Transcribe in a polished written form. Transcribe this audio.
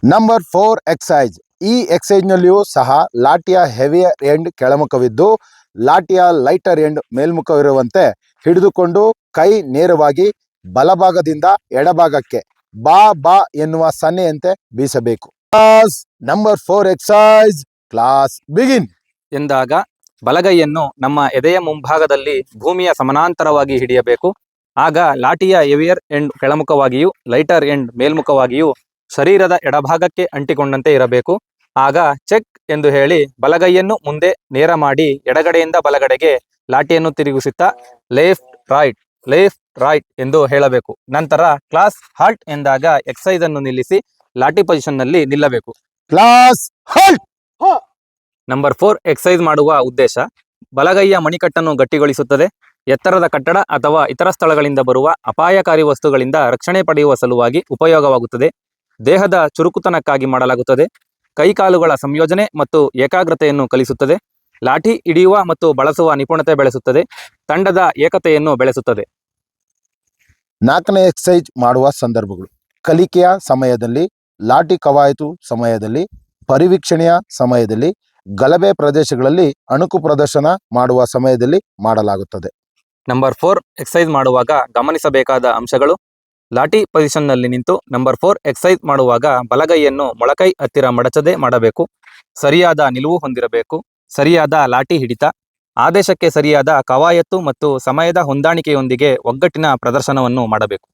Number 4 exercise. ಈ ಎಕ್ಸೈಸ್ನಲ್ಲಿಯೂ ಸಹ ಲಾಠಿಯ heavier end ಕೆಳಮುಖವಿದ್ದು ಲಾಠಿಯ lighter end ಮೇಲ್ಮುಖವಿರುವಂತೆ ಹಿಡಿದುಕೊಂಡು ಕೈ ನೇರವಾಗಿ ಬಲಭಾಗದಿಂದ ಎಡಭಾಗಕ್ಕೆ ಬಾ ಬಾ ಎನ್ನುವ ಸನ್ನೆಯಂತೆ ಬೀಸಬೇಕು. ನಂಬರ್ 4 ಎಕ್ಸೈಸ್ ಕ್ಲಾಸ್ ಬಿಗಿನ್ ಎಂದಾಗ ಬಲಗೈಯನ್ನು ನಮ್ಮ ಎದೆಯ ಮುಂಭಾಗದಲ್ಲಿ ಭೂಮಿಯ ಸಮಾನಾಂತರವಾಗಿ ಹಿಡಿಯಬೇಕು. ಆಗ ಲಾಠಿಯ ಹೆವಿಯರ್ ಎಂಡ್ ಕೆಳಮುಖವಾಗಿಯೂ ಲೈಟರ್ ಎಂಡ್ ಮೇಲ್ಮುಖವಾಗಿಯೂ ಶರೀರದ ಎಡಭಾಗಕ್ಕೆ ಅಂಟಿಕೊಂಡಂತೆ ಇರಬೇಕು. ಆಗ ಚೆಕ್ ಎಂದು ಹೇಳಿ ಬಲಗೈಯನ್ನು ಮುಂದೆ ನೇರ ಮಾಡಿ ಎಡಗಡೆಯಿಂದ ಬಲಗಡೆಗೆ ಲಾಠಿಯನ್ನು ತಿರುಗಿಸುತ್ತಾ ಲೆಫ್ಟ್ ರೈಟ್ ಎಂದು ಹೇಳಬೇಕು. ನಂತರ ಕ್ಲಾಸ್ ಹಾಲ್ಟ್ ಎಂದಾಗ ಎಕ್ಸೈಸ್ ಅನ್ನು ನಿಲ್ಲಿಸಿ ಲಾಠಿ ಪೊಸಿಷನ್ ನಲ್ಲಿ ನಿಲ್ಲಬೇಕು. Class halt. ನಂಬರ್ 4 ಎಕ್ಸೈಸ್ ಮಾಡುವ ಉದ್ದೇಶ ಬಲಗೈಯ ಮಣಿಕಟ್ಟನ್ನು ಗಟ್ಟಿಗೊಳಿಸುತ್ತದೆ. ಎತ್ತರದ ಕಟ್ಟಡ ಅಥವಾ ಇತರ ಸ್ಥಳಗಳಿಂದ ಬರುವ ಅಪಾಯಕಾರಿ ವಸ್ತುಗಳಿಂದ ರಕ್ಷಣೆ ಪಡೆಯುವ ಸಲುವಾಗಿ ಉಪಯೋಗವಾಗುತ್ತದೆ. ದೇಹದ ಚುರುಕುತನಕ್ಕಾಗಿ ಮಾಡಲಾಗುತ್ತದೆ. ಕೈಕಾಲುಗಳ ಸಂಯೋಜನೆ ಮತ್ತು ಏಕಾಗ್ರತೆಯನ್ನು ಕಲಿಸುತ್ತದೆ. ಲಾಠಿ ಹಿಡಿಯುವ ಮತ್ತು ಬಳಸುವ ನಿಪುಣತೆ ಬೆಳೆಸುತ್ತದೆ. ತಂಡದ ಏಕತೆಯನ್ನು ಬೆಳೆಸುತ್ತದೆ. 4ನೇ ಎಕ್ಸೈಸ್ ಮಾಡುವ ಸಂದರ್ಭಗಳು: ಕಲಿಕೆಯ ಸಮಯದಲ್ಲಿ, ಲಾಠಿ ಕವಾಯತು ಸಮಯದಲ್ಲಿ, ಪರಿವೀಕ್ಷಣೆಯ ಸಮಯದಲ್ಲಿ, ಗಲಭೆ ಪ್ರದೇಶಗಳಲ್ಲಿ ಅಣುಕು ಪ್ರದರ್ಶನ ಮಾಡುವ ಸಮಯದಲ್ಲಿ ಮಾಡಲಾಗುತ್ತದೆ. ನಂಬರ್ 4 ಎಕ್ಸೈಸ್ ಮಾಡುವಾಗ ಗಮನಿಸಬೇಕಾದ ಅಂಶಗಳು: ಲಾಠಿ ಪೊಸಿಷನ್ನಲ್ಲಿ ನಿಂತು ನಂಬರ್ 4 ಎಕ್ಸೈಸ್ ಮಾಡುವಾಗ ಬಲಗೈಯನ್ನು ಮೊಳಕೈ ಹತ್ತಿರ ಮಡಚದೆ ಮಾಡಬೇಕು. ಸರಿಯಾದ ನಿಲುವು ಹೊಂದಿರಬೇಕು. ಸರಿಯಾದ ಲಾಠಿ ಹಿಡಿತ, ಆದೇಶಕ್ಕೆ ಸರಿಯಾದ ಕವಾಯತ್ತು ಮತ್ತು ಸಮಯದ ಹೊಂದಾಣಿಕೆಯೊಂದಿಗೆ ಒಗ್ಗಟ್ಟಿನ ಪ್ರದರ್ಶನವನ್ನು ಮಾಡಬೇಕು.